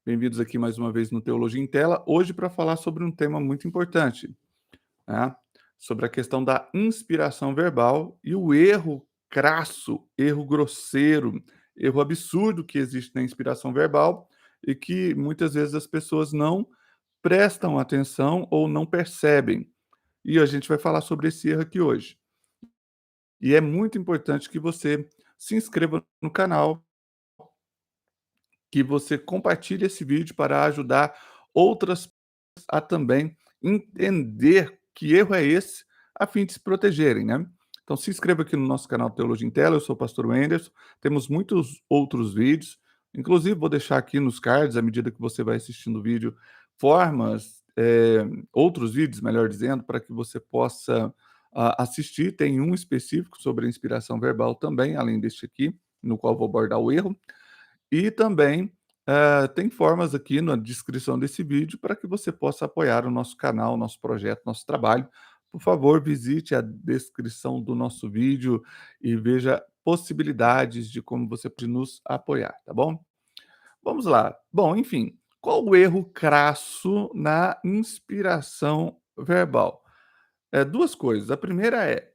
Bem-vindos aqui mais uma vez no Teologia em Tela, hoje para falar sobre um tema muito importante, né? Sobre a questão da inspiração verbal e o erro crasso, erro grosseiro, erro absurdo que existe na inspiração verbal e que muitas vezes as pessoas não prestam atenção ou não percebem. E a gente vai falar sobre esse erro aqui hoje. E é muito importante que você se inscreva no canal, que você compartilhe esse vídeo para ajudar outras a também entender que erro é esse, a fim de se protegerem, né. Então se inscreva aqui no nosso canal Teologia em Tela, eu sou o pastor Wenderson, temos muitos outros vídeos, inclusive vou deixar aqui nos cards, à medida que você vai assistindo o vídeo, outros vídeos, melhor dizendo, para que você possa, assistir. Tem um específico sobre a inspiração verbal também, além deste aqui, no qual vou abordar o erro. E também, tem formas aqui na descrição desse vídeo para que você possa apoiar o nosso canal, o nosso projeto, nosso trabalho. Por favor, visite a descrição do nosso vídeo e veja possibilidades de como você pode nos apoiar, tá bom? Vamos lá. Bom, enfim, qual o erro crasso na inspiração verbal? 2 coisas. A primeira é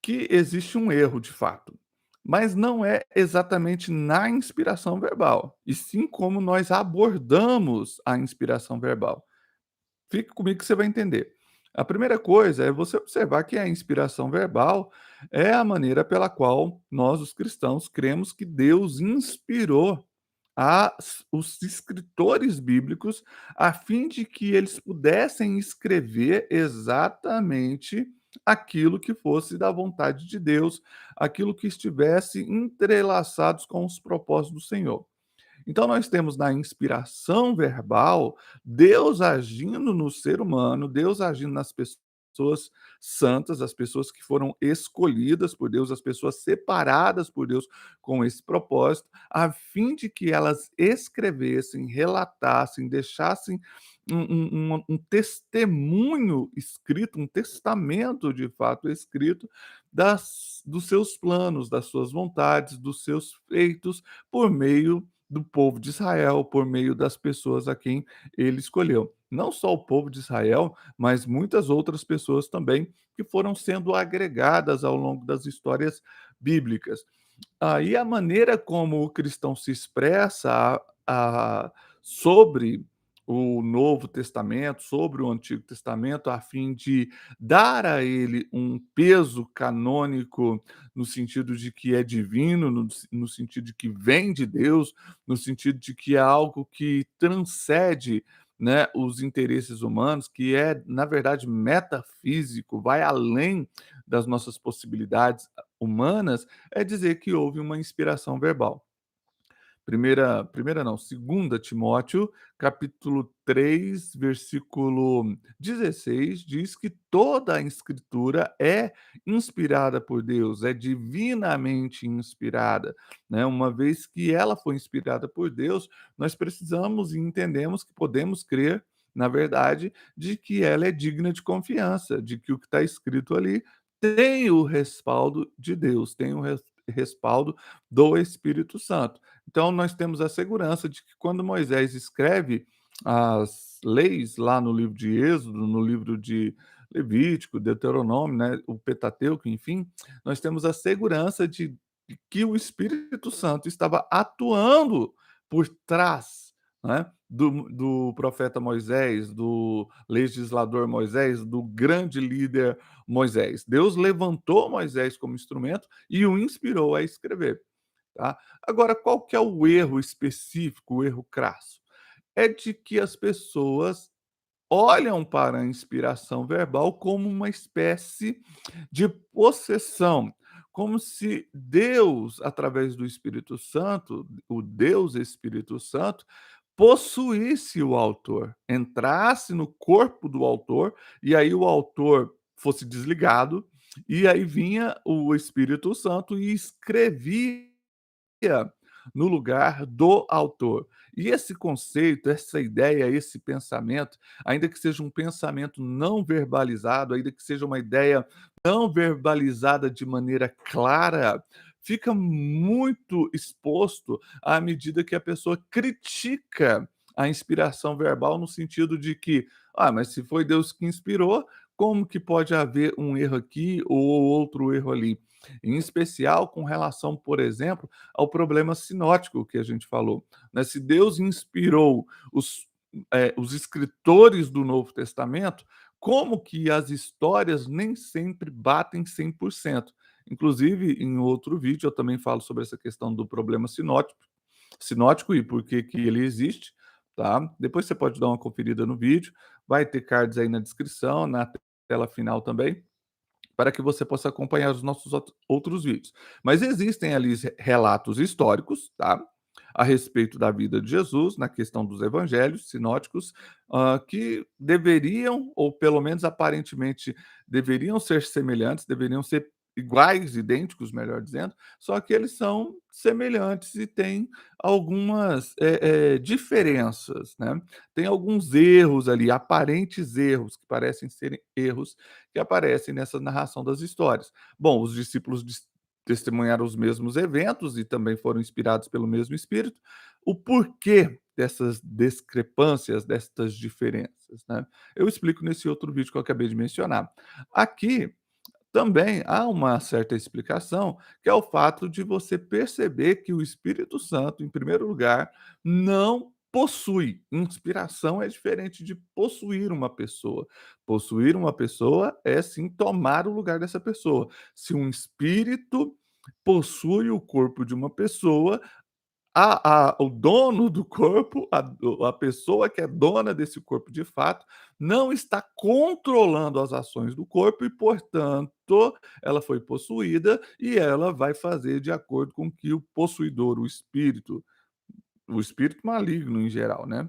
que existe um erro de fato, mas não é exatamente na inspiração verbal, e sim como nós abordamos a inspiração verbal. Fique comigo que você vai entender. A primeira coisa é você observar que a inspiração verbal é a maneira pela qual nós, os cristãos, cremos que Deus inspirou os escritores bíblicos a fim de que eles pudessem escrever exatamente aquilo que fosse da vontade de Deus, aquilo que estivesse entrelaçados com os propósitos do Senhor. Então, nós temos na inspiração verbal Deus agindo no ser humano, Deus agindo nas pessoas santas, as pessoas que foram escolhidas por Deus, as pessoas separadas por Deus com esse propósito, a fim de que elas escrevessem, relatassem, deixassem um testemunho escrito, um testamento de fato escrito dos seus planos, das suas vontades, dos seus feitos, por meio do povo de Israel, por meio das pessoas a quem ele escolheu. Não só o povo de Israel, mas muitas outras pessoas também que foram sendo agregadas ao longo das histórias bíblicas. Aí a maneira como o cristão se expressa sobre o Novo Testamento, sobre o Antigo Testamento, a fim de dar a ele um peso canônico, no sentido de que é divino, no sentido de que vem de Deus, no sentido de que é algo que transcende, né, os interesses humanos, que é, na verdade, metafísico, vai além das nossas possibilidades humanas, é dizer que houve uma inspiração verbal. Primeira não, segunda Timóteo, capítulo 3, versículo 16, diz que toda a escritura é inspirada por Deus, é divinamente inspirada, né? Uma vez que ela foi inspirada por Deus, nós precisamos e entendemos que podemos crer, na verdade, de que ela é digna de confiança, de que o que está escrito ali tem o respaldo de Deus, tem o respaldo do Espírito Santo. Então, nós temos a segurança de que quando Moisés escreve as leis lá no livro de Êxodo, no livro de Levítico, Deuteronômio, né, o Pentateuco, enfim, nós temos a segurança de que o Espírito Santo estava atuando por trás, né, do profeta Moisés, do legislador Moisés, do grande líder Moisés. Deus levantou Moisés como instrumento e o inspirou a escrever. Tá? Agora, qual que é o erro específico, o erro crasso? É de que as pessoas olham para a inspiração verbal como uma espécie de possessão, como se Deus, através do Espírito Santo, o Deus Espírito Santo, possuísse o autor, entrasse no corpo do autor, e aí o autor fosse desligado, e aí vinha o Espírito Santo e escrevia no lugar do autor. E esse conceito, essa ideia, esse pensamento, ainda que seja um pensamento não verbalizado, ainda que seja uma ideia não verbalizada de maneira clara, fica muito exposto à medida que a pessoa critica a inspiração verbal no sentido de que, mas se foi Deus que inspirou, como que pode haver um erro aqui ou outro erro ali? Em especial com relação, por exemplo, ao problema sinótico que a gente falou, né? Se Deus inspirou os, os escritores do Novo Testamento, como que as histórias nem sempre batem 100%? Inclusive, em outro vídeo, eu também falo sobre essa questão do problema sinótico e por que que ele existe, tá? Depois você pode dar uma conferida no vídeo, vai ter cards aí na descrição, na tela final também, para que você possa acompanhar os nossos outros vídeos. Mas existem ali relatos históricos, tá? A respeito da vida de Jesus, na questão dos evangelhos sinóticos, que deveriam, ou pelo menos aparentemente deveriam ser semelhantes, deveriam ser iguais, idênticos, melhor dizendo, só que eles são semelhantes e têm algumas diferenças, né? Tem alguns erros ali, aparentes erros, que parecem serem erros que aparecem nessa narração das histórias. Bom, os discípulos testemunharam os mesmos eventos e também foram inspirados pelo mesmo Espírito. O porquê dessas discrepâncias, destas diferenças, né? Eu explico nesse outro vídeo que eu acabei de mencionar. Aqui também há uma certa explicação, que é o fato de você perceber que o Espírito Santo, em primeiro lugar, não possui. Inspiração é diferente de possuir uma pessoa. Possuir uma pessoa é sim tomar o lugar dessa pessoa. Se um espírito possui o corpo de uma pessoa, o dono do corpo, a pessoa que é dona desse corpo de fato, não está controlando as ações do corpo e, portanto, ela foi possuída e ela vai fazer de acordo com que o possuidor, o espírito maligno em geral, né,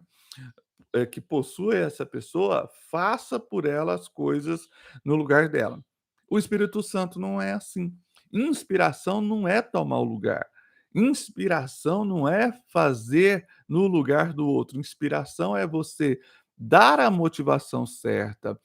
que possui essa pessoa, faça por ela as coisas no lugar dela. O Espírito Santo não é assim. Inspiração não é tomar o lugar. Inspiração não é fazer no lugar do outro. Inspiração é você dar a motivação certa,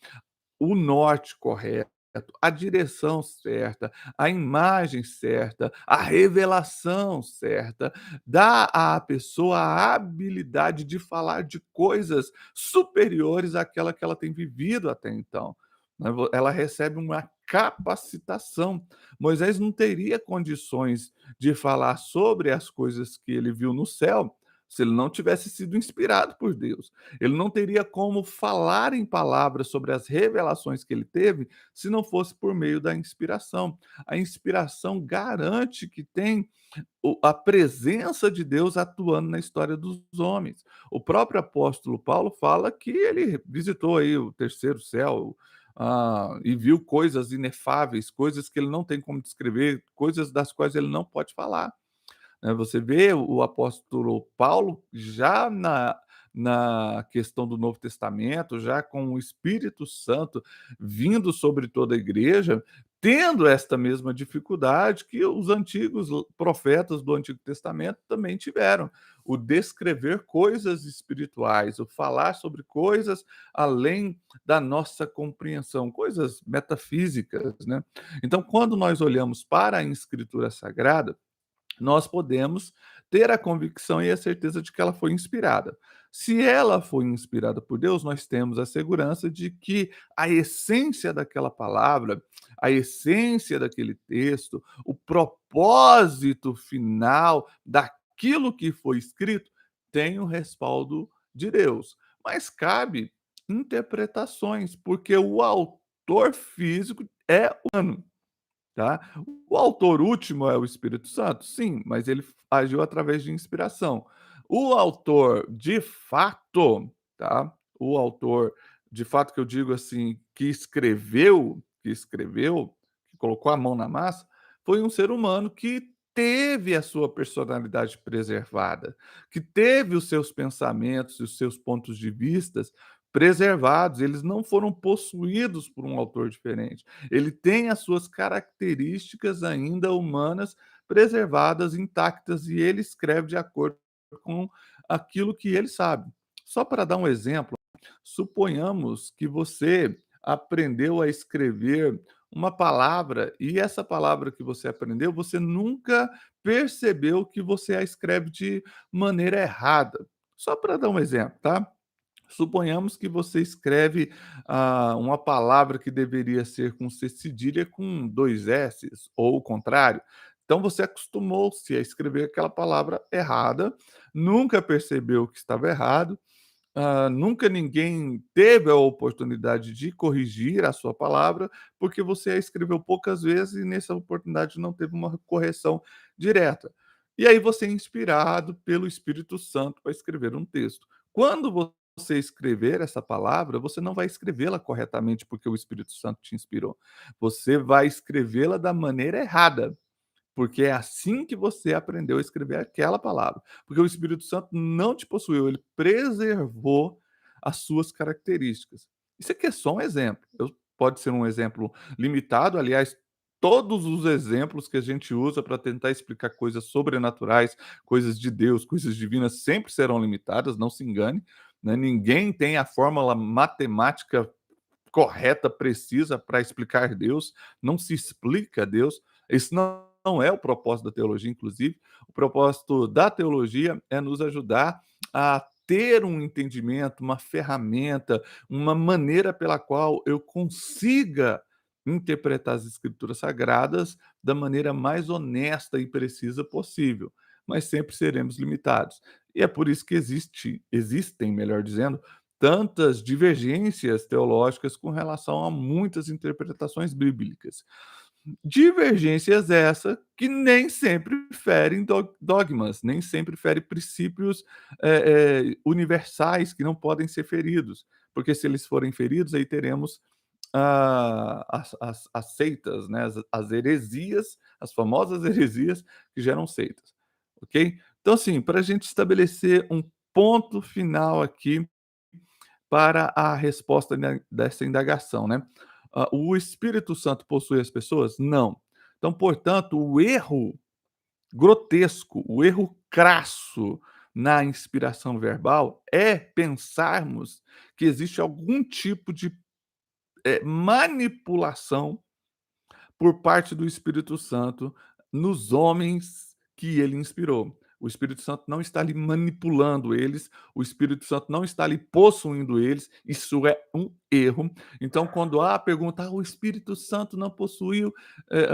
o norte correto, a direção certa, a imagem certa, a revelação certa, dá à pessoa a habilidade de falar de coisas superiores àquela que ela tem vivido até então, né, ela recebe uma capacitação. Moisés não teria condições de falar sobre as coisas que ele viu no céu, se ele não tivesse sido inspirado por Deus. Ele não teria como falar em palavras sobre as revelações que ele teve, se não fosse por meio da inspiração. A inspiração garante que tem a presença de Deus atuando na história dos homens. O próprio apóstolo Paulo fala que ele visitou aí o terceiro céu, e viu coisas inefáveis, coisas que ele não tem como descrever, coisas das quais ele não pode falar, né? Você vê o apóstolo Paulo já na questão do Novo Testamento, já com o Espírito Santo vindo sobre toda a igreja, tendo esta mesma dificuldade que os antigos profetas do Antigo Testamento também tiveram, o descrever coisas espirituais, o falar sobre coisas além da nossa compreensão, coisas metafísicas, né? Então, quando nós olhamos para a Escritura Sagrada, nós podemos ter a convicção e a certeza de que ela foi inspirada. Se ela foi inspirada por Deus, nós temos a segurança de que a essência daquela palavra, a essência daquele texto, o propósito final daquilo que foi escrito tem o respaldo de Deus. Mas cabe interpretações, porque o autor físico é humano. Tá? O autor último é o Espírito Santo? Sim, mas ele agiu através de inspiração. O autor de fato, tá? O autor de fato que eu digo assim, que colocou a mão na massa, foi um ser humano que teve a sua personalidade preservada, que teve os seus pensamentos e os seus pontos de vistas preservados, eles não foram possuídos por um autor diferente. Ele tem as suas características ainda humanas preservadas, intactas, e ele escreve de acordo com aquilo que ele sabe. Só para dar um exemplo, suponhamos que você aprendeu a escrever uma palavra e essa palavra que você aprendeu, você nunca percebeu que você a escreve de maneira errada. Só para dar um exemplo, tá? Suponhamos que você escreve, uma palavra que deveria ser com C cedilha com 2 S's, ou o contrário. Então você acostumou-se a escrever aquela palavra errada, nunca percebeu que estava errado, nunca ninguém teve a oportunidade de corrigir a sua palavra, porque você a escreveu poucas vezes e nessa oportunidade não teve uma correção direta. E aí você é inspirado pelo Espírito Santo para escrever um texto. Quando você escrever essa palavra, você não vai escrevê-la corretamente porque o Espírito Santo te inspirou. Você vai escrevê-la da maneira errada. Porque é assim que você aprendeu a escrever aquela palavra. Porque o Espírito Santo não te possuiu, ele preservou as suas características. Isso aqui é só um exemplo. Pode ser um exemplo limitado, aliás, todos os exemplos que a gente usa para tentar explicar coisas sobrenaturais, coisas de Deus, coisas divinas, sempre serão limitadas, não se engane. Né? Ninguém tem a fórmula matemática correta, precisa para explicar Deus, não se explica Deus. Isso não é o propósito da teologia, inclusive. O propósito da teologia é nos ajudar a ter um entendimento, uma ferramenta, uma maneira pela qual eu consiga interpretar as escrituras sagradas da maneira mais honesta e precisa possível, mas sempre seremos limitados. E é por isso que existem, melhor dizendo, tantas divergências teológicas com relação a muitas interpretações bíblicas. Divergências essa que nem sempre ferem dogmas, nem sempre ferem princípios universais que não podem ser feridos, porque se eles forem feridos, aí teremos as seitas, né? As heresias, as famosas heresias que geram seitas, ok? Então, assim, para a gente estabelecer um ponto final aqui para a resposta dessa indagação, né? O Espírito Santo possui as pessoas? Não. Então, portanto, o erro grotesco, o erro crasso na inspiração verbal é pensarmos que existe algum tipo de manipulação por parte do Espírito Santo nos homens que ele inspirou. O Espírito Santo não está ali manipulando eles, o Espírito Santo não está ali possuindo eles, isso é um erro. Então, quando há a pergunta, o Espírito Santo não possuiu,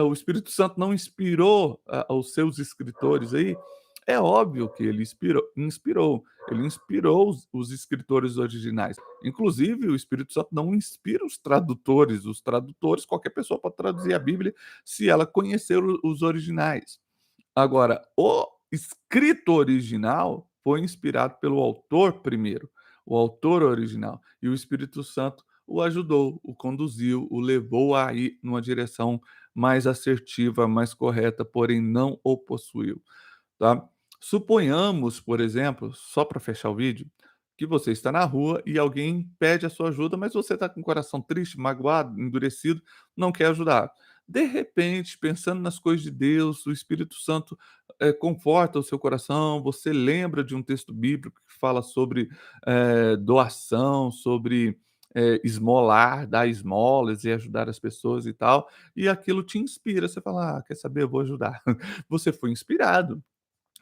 o Espírito Santo não inspirou os seus escritores aí, é óbvio que ele ele inspirou os escritores originais. Inclusive, o Espírito Santo não inspira os tradutores, qualquer pessoa pode traduzir a Bíblia se ela conhecer os originais. Agora, o escrito original foi inspirado pelo autor primeiro, o autor original, e o Espírito Santo o ajudou, o conduziu, o levou a ir numa direção mais assertiva, mais correta, porém não o possuiu, tá? Suponhamos, por exemplo, só para fechar o vídeo, que você está na rua e alguém pede a sua ajuda, mas você está com o coração triste, magoado, endurecido, não quer ajudar. De repente, pensando nas coisas de Deus, o Espírito Santo conforta o seu coração, você lembra de um texto bíblico que fala sobre doação, sobre esmolar, dar esmolas e ajudar as pessoas e tal, e aquilo te inspira. Você fala, quer saber, eu vou ajudar. Você foi inspirado.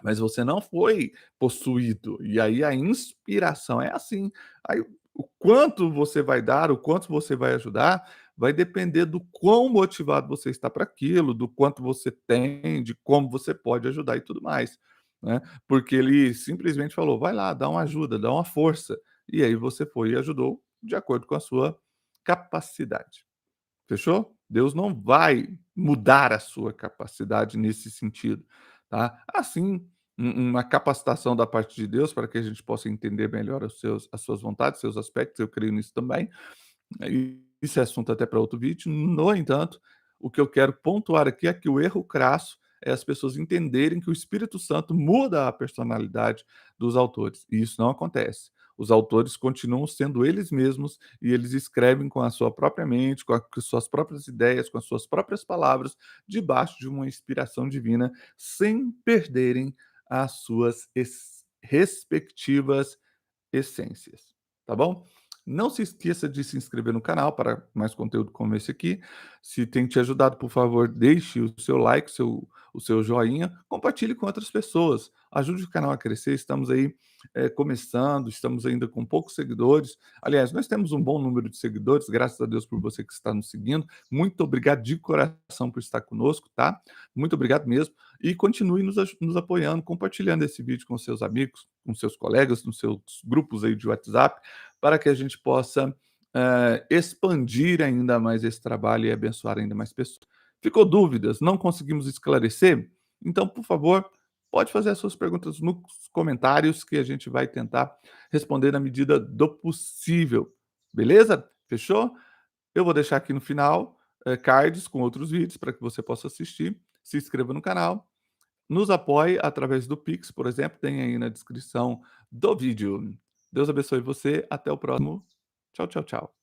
Mas você não foi possuído. E aí a inspiração é assim. Aí o quanto você vai dar, o quanto você vai ajudar, vai depender do quão motivado você está para aquilo, do quanto você tem, de como você pode ajudar e tudo mais, né. Porque ele simplesmente falou: "Vai lá, dá uma ajuda, dá uma força". E aí você foi e ajudou de acordo com a sua capacidade. Fechou? Deus não vai mudar a sua capacidade nesse sentido, tá? Assim, uma capacitação da parte de Deus para que a gente possa entender melhor as suas vontades, seus aspectos, eu creio nisso também. E isso é assunto até para outro vídeo. No entanto, o que eu quero pontuar aqui é que o erro crasso é as pessoas entenderem que o Espírito Santo muda a personalidade dos autores, e isso não acontece. Os autores continuam sendo eles mesmos e eles escrevem com a sua própria mente, com as suas próprias ideias, com as suas próprias palavras, debaixo de uma inspiração divina, sem perderem as suas respectivas essências, tá bom? Não se esqueça de se inscrever no canal para mais conteúdo como esse aqui. Se tem te ajudado, por favor, deixe o seu like, o seu joinha, compartilhe com outras pessoas. ajude o canal a crescer. Estamos aí, começando, estamos ainda com poucos seguidores. Aliás, nós temos um bom número de seguidores, graças a Deus por você que está nos seguindo. Muito obrigado de coração por estar conosco, tá? Muito obrigado mesmo. E continue nos apoiando, compartilhando esse vídeo com seus amigos, com seus colegas, nos seus grupos aí de WhatsApp, para que a gente possa expandir ainda mais esse trabalho e abençoar ainda mais pessoas. Ficou dúvidas? Não conseguimos esclarecer? Então, por favor, pode fazer as suas perguntas nos comentários que a gente vai tentar responder na medida do possível. Beleza? Fechou? Eu vou deixar aqui no final cards com outros vídeos para que você possa assistir. Se inscreva no canal. Nos apoie através do Pix, por exemplo, tem aí na descrição do vídeo. Deus abençoe você. Até o próximo. Tchau, tchau, tchau.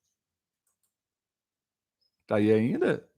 Tá aí ainda?